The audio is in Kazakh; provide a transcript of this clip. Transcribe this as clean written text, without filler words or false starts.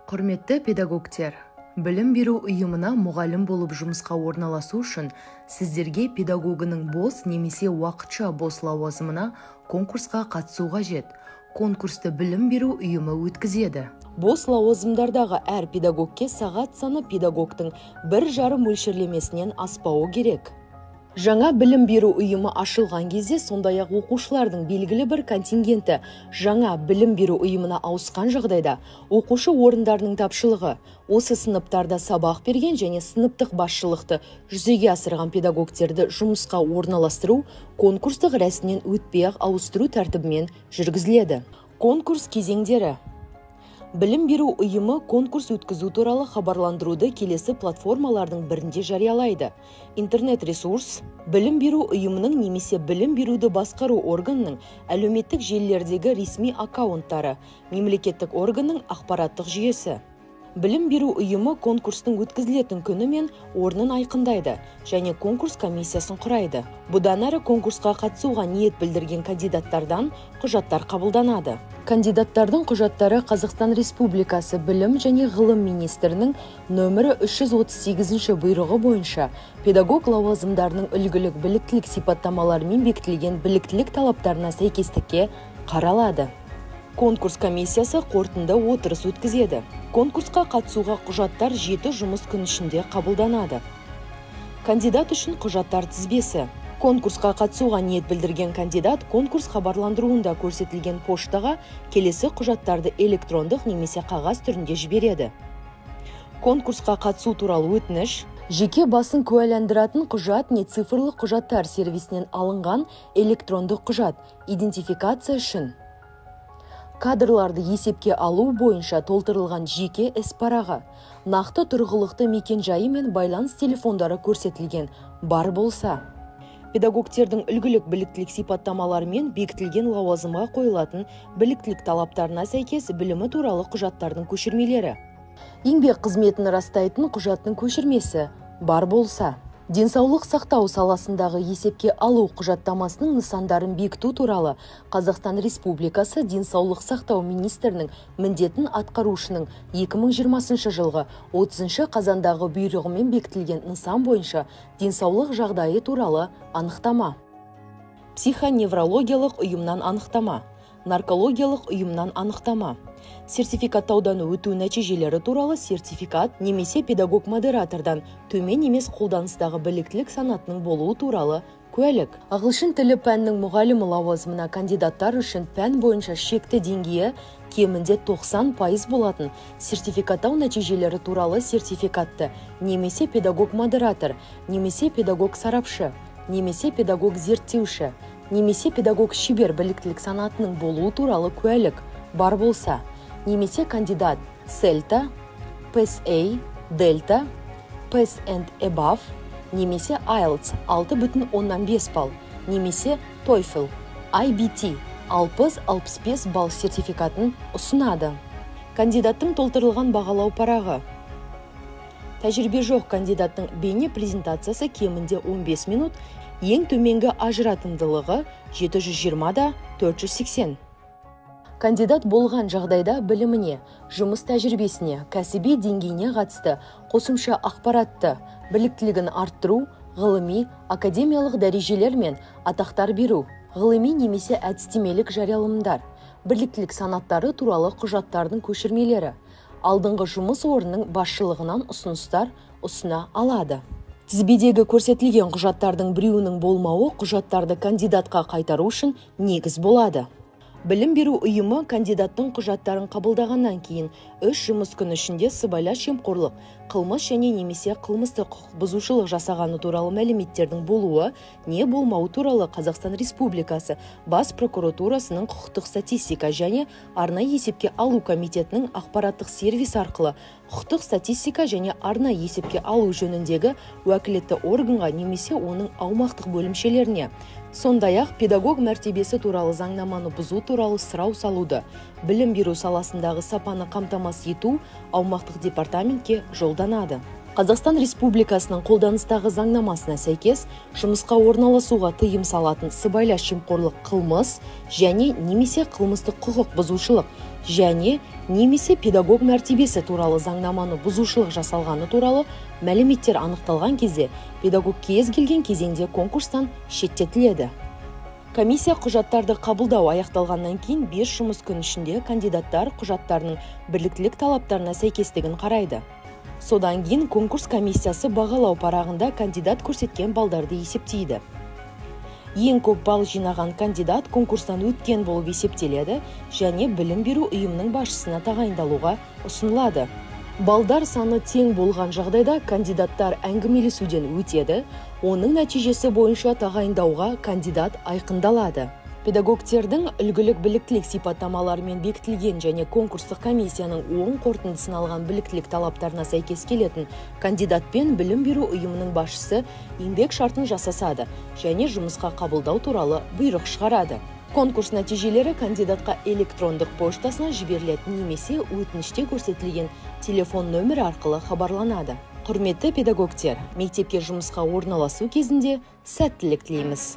Құрметті педагогтер, білім беру ұйымына мұғалім болып жұмысқа орналасу үшін сіздерге педагогының бос немесе уақытша бос лауазымына конкурсқа қатысу қажет. Конкурсты білім беру ұйымы өткізеді. Бос лауазымдардағы әр педагогке сағат саны педагогтың 1,5 мөлшерлемесінен аспауы керек. Жаңа білім беру ұйымы ашылған кезде сондай-ақ оқушылардың белгілі бір контингенті жаңа білім беру ұйымына ауысқан жағдайда оқушы орындарының тапшылығы, осы сыныптарда сабақ берген және сыныптық басшылықты жүзеге асырған педагогтерді жұмысқа орналастыру конкурстық рәсімнен өтпей-ақ ауыстыру тәртібімен жүргізіледі. Конкурс кезеңдері. Білім беру ұйымы конкурс өткізу туралы хабарландыруды келесі платформалардың бірінде жариялайды. Интернет-ресурс, білім беру ұйымының немесе білім беруді басқару органының әлеуметтік желілердегі ресми аккаунттары, мемлекеттік органның ақпараттық жүйесі. Білім беру ұйымы конкурстың өткізілетін күні мен орнын айқындайды және конкурс комиссиясын құрайды. Бұдан әрі конкурсқа қатысуға ниет білдірген кандидаттардан құжаттар қабылданады. Кандидаттардың құжаттары Қазақстан Республикасы Білім және ғылым министрінің нөмірі 338 бұйрығы бойынша педагог лауазымдарының үлгілік біліктілік сипаттамаларымен бекітілген біліктілік талаптарына сәйкестікке қаралады. Конкурс комиссиясы қорытынды отырыс өткізеді. Конкурсқа қатысуға құжаттар 7 жұмыс күн ішінде қабылданады. Кандидат үшін құжаттар тізбесі. Конкурсқа қатысуға ниет білдірген кандидат конкурс хабарландыруында көрсетілген поштаға келесі құжаттарды электрондық немесе қағаз түрінде жібереді. Конкурсқа қатысу туралы өтініш, жеке басын куәландыратын құжат не цифрлық құжаттар сервисінен алынған электрондық құжат, идентификация үшін. Кадрларды есепке алу бойынша толтырылған жеке іс-парағы, нақты тұрғылықты мекен-жайы мен байланыс телефондары көрсетілген бар болса. Педагогтердің үлгілік біліктілік сипаттамалары мен бекітілген лауазымға қойылатын біліктілік талаптарына сәйкес білімі туралы құжаттардың көшірмелері. Еңбек қызметін растайтын құжаттың көшірмесі бар болса. Денсаулық сақтау саласындағы есепке алу құжаттамасының нысандарын бекіту туралы Қазақстан Республикасы Денсаулық сақтау министрінің міндетін атқарушының 2020 жылғы 30 қазандағы бұйрығымен бекітілген нысан бойынша денсаулық жағдайы туралы анықтама. Психоневрологиялық ұйымнан анықтама. Наркологиялық ұйымнан анықтама. Сертификаттаудан өту нәтижелері туралы сертификат немесе педагог-модератордан төмен емес қолданыстағы біліктілік санатының болуы туралы куәлік. Ағылшын тілі пәнінің мұғалімі лауазымына кандидаттар үшін пән бойынша шекті деңгейі кемінде 90% болатын сертификаттау нәтижелері туралы сертификатты немесе педагог-модератор, немесе педагог-сарапшы, немесе педагог-зерттеуші, немесе педагог-шебер біліктілік санатының болуы туралы куәлік бар болса, немесе кандидат CELTA, PSA, Delta, PAS and Above, немесе IELTS 6,5 балл, немесе TOEFL, IBT 60-65 балл сертификатын ұсынады. Кандидаттың толтырылған бағалау парағы. Тәжірибе жоқ кандидаттың бейне презентациясы кемінде 15 минут, ең төменгі ажыратымдылығы 720-480. Кандидат болған жағдайда біліміне, жұмыс тәжірибесіне, кәсіби деңгейіне қатысты қосымша ақпаратты, біліктілігін арттыру, ғылыми, академиялық дәрежелер мен атақтар беру, ғылыми немесе әдістемелік жариялымдар, біліктілік санаттары туралы құжаттардың көшірмелері, алдыңғы жұмыс орнының басшылығынан ұсыныстар ұсына алады. Тізбедегі көрсетілген құжаттардың біреуінің болмауы құжаттарды кандидатқа қайтару үшін негіз болады. Білім беру ұйымы кандидаттың құжаттарын қабылдағаннан кейін 3 жұмыс күні ішінде сыбайлас жемқорлық, қылмыс және немесе қылмыстық құқық бұзушылық жасағаны туралы мәліметтердің болуы не болмауы туралы Қазақстан Республикасы Бас прокуратурасының құқықтық статистика және арнайы есепке алу комитетінің ақпараттық сервис арқылы құқықтық статистика және арнайы есепке алу жөніндегі уәкілетті органға немесе оның аумақтық бөлімшелеріне, сондай-ақ педагог мәртебесі туралы заңнаманы бұзу туралы сұрау салуды, білім беру саласындағы сапаны қамтамасыз ету аумақтық департаментке жолданады. Қазақстан Республикасының қолданыстағы заңнамасына сәйкес жұмысқа орналасуға тыйым салатын сыбайлас жемқорлық қылмыс және немесе қылмыстық құқық бұзушылық және немесе педагог мәртебесі туралы заңнаманы бұзушылық жасалғаны туралы мәліметтер анықталған кезде педагог кез келген кезеңде конкурстан шеттетіледі. Комиссия құжаттарды қабылдау аяқталғаннан кейін 5 жұмыс күн ішінде кандидаттар құжаттарының бірліктілік талаптарына сәйкестігін қарайды. Содан кейін конкурс комиссиясы бағалау парағында кандидат көрсеткен балдарды есептейді. Ең көп балл жинаған кандидат конкурстан өткен болып есептеледі және білім беру ұйымының басшысына тағайындалуға ұсынылады. Балдар саны тең болған жағдайда кандидаттар әңгімелесуден өтеді, оның нәтижесі бойынша тағайындауға кандидат айқындалады. Педагогтердің үлгілік біліктілік сипаттамаларымен бекітілген және конкурстық комиссияның оң қорытындысын алған біліктілік талаптарына сәйкес келетін кандидатпен білім беру ұйымының басшысы еңбек шартын жасасады және жұмысқа қабылдау туралы бұйрық шығарады. Конкурс нәтижелері кандидатқа электрондық поштасына жіберіледі немесе өтініште көрсетілген телефон нөмірі арқылы хабарланады. Құрметті педагогтер, мектепке жұмысқа орналасу кезінде сәттілік тілейміз.